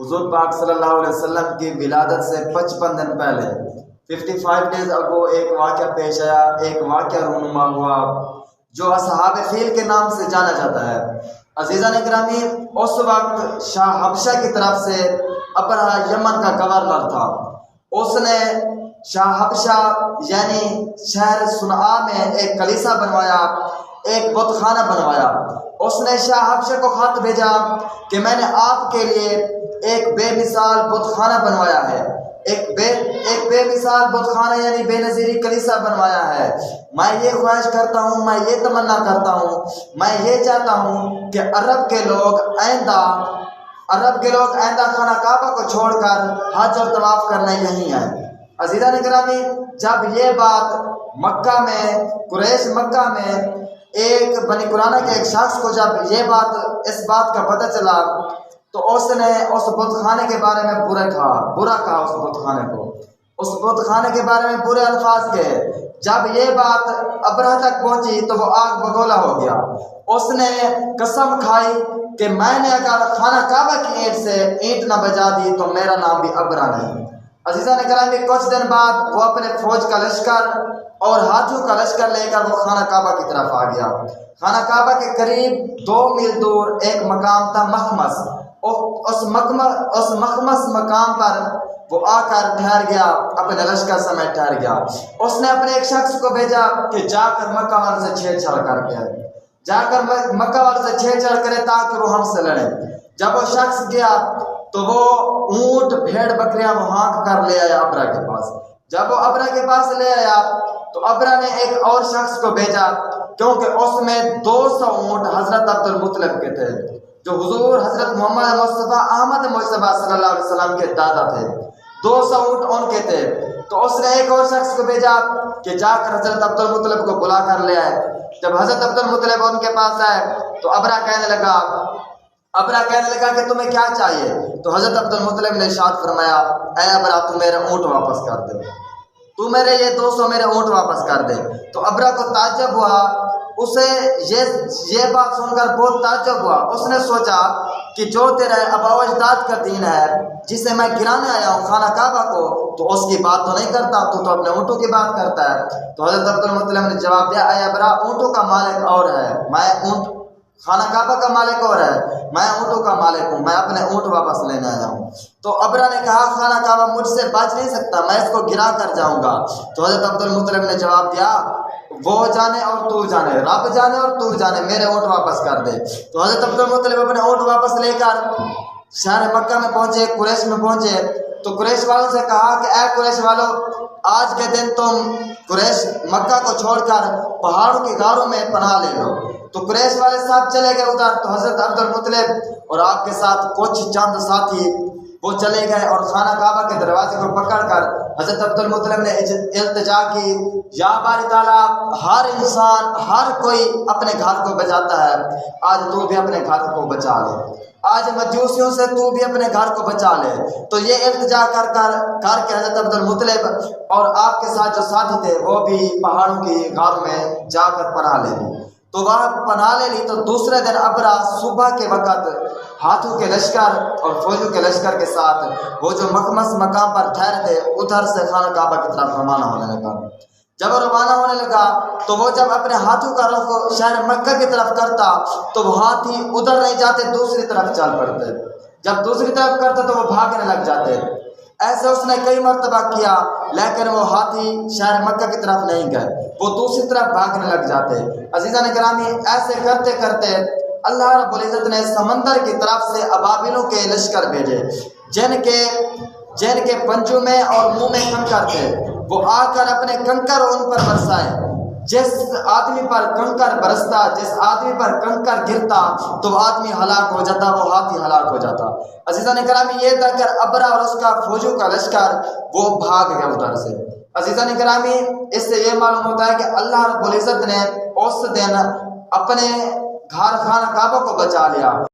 حضور پاک صلی اللہ علیہ وسلم کی ولادت سے 55 دن پہلے 55 ڈیز اگو ایک واقعہ پیش آیا، ایک واقعہ رونما ہوا جو اصحاب فیل کے نام سے جانا جاتا ہے۔ عزیزان گرامی، اس وقت شاہ حبشہ کی طرف سے ابرہہ یمن کا گورنر تھا۔ اس نے شاہ حبشہ یعنی شہر صنعاء میں ایک کلیسا بنوایا، ایک بت خانہ بنوایا۔ اس نے شاہ حبشہ کو خط بھیجا کہ میں نے آپ کے لیے ایک بے مثال بت خانہ بنوایا ہے، ایک بے مثال بت خانہ یعنی بے نظیری کلیسا بنوایا ہے۔ میں یہ خواہش کرتا ہوں، میں یہ تمنا کرتا ہوں، میں یہ چاہتا ہوں کہ عرب کے لوگ آئندہ خانہ کعبہ کو چھوڑ کر حج اور طواف کرنے یہیں آئیں۔ عزیزان گرامی، جب یہ بات قریش مکہ میں ایک بنی قرانہ کے ایک شخص کو جب اس بات کا پتہ چلا تو اس نے اس بت خانے کے بارے میں برا کہا اس بت خانے کو، اس بت خانے کے بارے میں برے الفاظ کہے۔ جب یہ بات ابرہہ تک پہنچی تو وہ آگ بگولا ہو گیا۔ اس نے قسم کھائی کہ میں نے اگر خانہ کعبہ کی اینٹ سے اینٹ نہ بجا دی تو میرا نام بھی ابرہہ نہیں۔ عزیزان گرامی، کچھ دن بعد وہ اپنے فوج کا لشکر اور ہاتھیوں کا لشکر لے کر وہ خانہ کعبہ کی طرف آ گیا۔ خانہ کعبہ کے قریب 2 میل دور ایک مقام تھا مخمس۔ اس مخمس مقام پر وہ آ کر ٹھہر گیا، اپنے لشکر سمیت ٹھہر گیا۔ اس نے اپنے ایک شخص کو بھیجا کہ جا کر مکہ والوں سے چھیڑ چھاڑ کر کے مکہ والوں سے چھیڑ چھاڑ کرے تاکہ وہ ہم سے لڑیں۔ جب وہ شخص گیا تو وہ اونٹ بھیڑ بکریاں وہ ہانک کر لے آیا ابرہہ کے پاس۔ جب وہ ابرہہ کے پاس لے آیا تو ابرہہ نے ایک اور شخص کو بھیجا کیونکہ اس میں 200 اونٹ حضرت عبد المطلب کے تھے جو حضور حضرت محمد مصطفیٰ احمد مجتبیٰ صلی اللہ علیہ وسلم کے دادا تھے۔ 200 اونٹ ان کے تھے۔ تو اس نے ایک اور شخص کو بھیجا کہ جا کر حضرت عبد المطلب کو بلا کر لے آئے۔ جب حضرت عبد المطلب ان کے پاس آئے تو ابرہہ کہنے لگا کہ تمہیں کیا چاہیے؟ تو حضرت عبد المطلب نے ارشاد فرمایا، اے ابرہہ تو میرے اونٹ واپس کر دے، تو میرے یہ 200 میرے اونٹ واپس کر دے۔ تو ابرہہ کو تعجب ہوا، اسے یہ بات سن کر بہت تعجب ہوا۔ اس نے سوچا کہ جو تیرے آباء و اجداد کا دین ہے جسے میں گرانے آیا ہوں خانہ کعبہ کو، تو اس کی بات تو نہیں کرتا، تو اپنے اونٹوں کی بات کرتا ہے۔ تو حضرت عبد المطلب نے جواب دیا، اے ابرہہ اونٹوں کا مالک اور ہے، خانہ کعبہ کا مالک اور ہے، میں اونٹوں کا مالک ہوں، میں اپنے اونٹ واپس لینے آیا ہوں۔ تو ابرہہ نے کہا خانہ کعبہ مجھ سے بچ نہیں سکتا، میں اس کو گرا کر جاؤں گا۔ تو حضرت عبد المطلب نے جواب دیا، وہ جانے اور تو جانے، رب جانے اور تو جانے، میرے اونٹ واپس کر دے۔ تو حضرت عبد المطلب اپنے اونٹ واپس لے کر شہر مکہ میں پہنچے، قریش میں پہنچے تو قریش والوں سے کہا کہ اے قریش والوں، آج کے دن تم قریش مکہ کو چھوڑ کر پہاڑوں کی غاروں میں پناہ لے لو۔ تو قریش والے ساتھ چلے گئے ادھر، تو حضرت عبد المطلب اور آپ کے ساتھ کچھ چند ساتھی وہ چلے گئے اور خانہ کعبہ کے دروازے کو پکڑ کر حضرت عبد المطلب نے التجا کی، یا باری تعالیٰ، ہر انسان ہر کوئی اپنے گھر کو بچاتا ہے، آج تو بھی اپنے گھر کو بچا لے، آج مجوسیوں سے تو بھی اپنے گھر کو بچا لے۔ تو یہ التجا کر کے حضرت عبد المطلب اور آپ کے ساتھ جو ساتھی تھے وہ بھی پہاڑوں کی غاروں میں جا کر پناہ لے لی۔ تو وہاں پناہ لے لی تو دوسرے دن ابرہہ صبح کے وقت ہاتھوں کے لشکر اور فوجوں کے لشکر کے ساتھ وہ جو مخمس مقام پر ٹھہرے تھے ادھر سے خانہ کعبہ کی طرف روانہ ہونے لگا۔ جب وہ روانہ ہونے لگا تو وہ جب اپنے ہاتھوں کا رخ شہر مکہ کی طرف کرتا تو وہ ہاتھی ادھر نہیں جاتے، دوسری طرف چل پڑتے۔ جب دوسری طرف کرتے تو وہ بھاگنے لگ جاتے۔ ایسے اس نے کئی مرتبہ کیا لیکن وہ ہاتھی شہر مکہ کی طرف نہیں گئے، وہ دوسری طرف بھاگنے لگ جاتے۔ عزیزان گرامی، ایسے کرتے کرتے اللہ رب العزت نے سمندر کی طرف سے ابابیلوں کے لشکر بھیجے جن کے پنجوں میں اور منہ میں کنکر تھے۔ وہ آ کر اپنے کنکر ان پر برسائے۔ جس آدمی پر کنکر برستا، جس آدمی پر کنکر گرتا تو وہ آدمی ہلاک ہو جاتا، وہ ہاتھی ہلاک ہو جاتا۔ عزیزان گرامی، یہ دیکھ کر ابرہہ اور اس کا فوجوں کا لشکر وہ بھاگ گیا ادھر سے۔ عزیزان گرامی، اس سے یہ معلوم ہوتا ہے کہ اللہ رب العزت نے اس دن اپنے گھر خانہ کعبہ کو بچا لیا۔